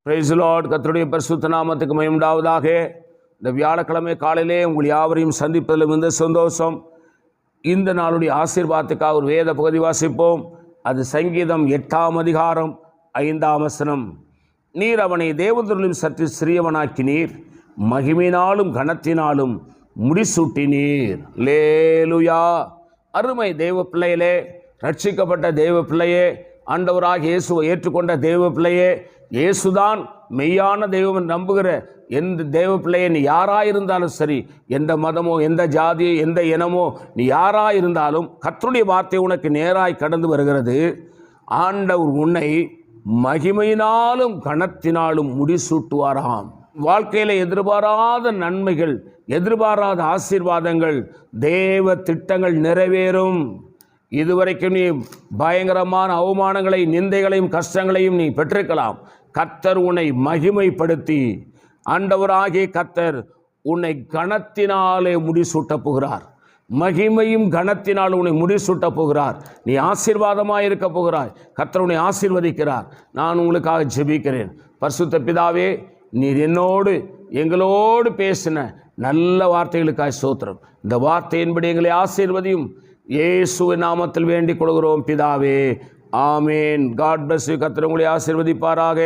Price Lord. கர்த்தருடைய பரிசுத்த நாமத்துக்கு மகிமை உண்டாவதாக. இந்த வியாழக்கிழமை காலையிலே உங்கள் யாவரையும் சந்திப்பதில் மிகுந்த சந்தோஷம். இந்த நாளுடைய ஆசீர்வாதத்துக்காக ஒரு வேத பகுதி வாசிப்போம். அது சங்கீதம் 8ஆம் அதிகாரம் 5ஆம் வசனம். நீர் அவனை தேவதூதரிலும் சற்று சிறியவனாக்கினீர், மகிமையினாலும் கனத்தினாலும் முடிசூட்டினீர். லேலுயா. அருமை தேவ பிள்ளையிலே, ரட்சிக்கப்பட்ட தேவ பிள்ளையே, ஆண்டவராக இயேசுவை ஏற்றுக்கொண்ட தேவ பிள்ளையே, இயேசுதான் மெய்யான தெய்வம் நம்புகிற எந்த தேவ பிள்ளையை நீ யாராயிருந்தாலும் சரி, எந்த மதமோ எந்த ஜாதியோ எந்த இனமோ நீ யாராயிருந்தாலும் கர்த்தருடைய வார்த்தை உனக்கு நேராய் கடந்து வருகிறது. ஆண்டவர் உன்னை மகிமையினாலும் கனத்தினாலும் முடிசூட்டுவாராம். வாழ்க்கையில் எதிர்பாராத நன்மைகள், எதிர்பாராத ஆசீர்வாதங்கள், தேவ திட்டங்கள் நிறைவேறும். இதுவரைக்கும் நீ பயங்கரமான அவமானங்களை, நிந்தைகளையும் கஷ்டங்களையும் நீ பெற்றிருக்கலாம். கர்த்தர் உன்னை மகிமைப்படுத்தி, ஆண்டவராகிய கர்த்தர் உன்னை கனத்தினாலே முடிசூட்டப் போகிறார். மகிமையும் கனத்தினால் உன்னை முடிசூட்டப் போகிறார். நீ ஆசீர்வாதமாக இருக்க போகிறாய். கர்த்தர் உன்னை ஆசீர்வதிக்கிறார். நான் உங்களுக்காக ஜெபிக்கிறேன். பரிசுத்த பிதாவே, நீர் என்னோடு எங்களோடு பேசின நல்ல வார்த்தைகளுக்காக ஸ்தோத்திரம். இந்த வார்த்தையின்படி எங்களை ஆசீர்வதியும். இயேசுவின் நாமத்தில் வேண்டிக் கொள்கிறோம் பிதாவே, ஆமேன். God bless you. கர்த்தர் உங்களை ஆசீர்வதிப்பாராக.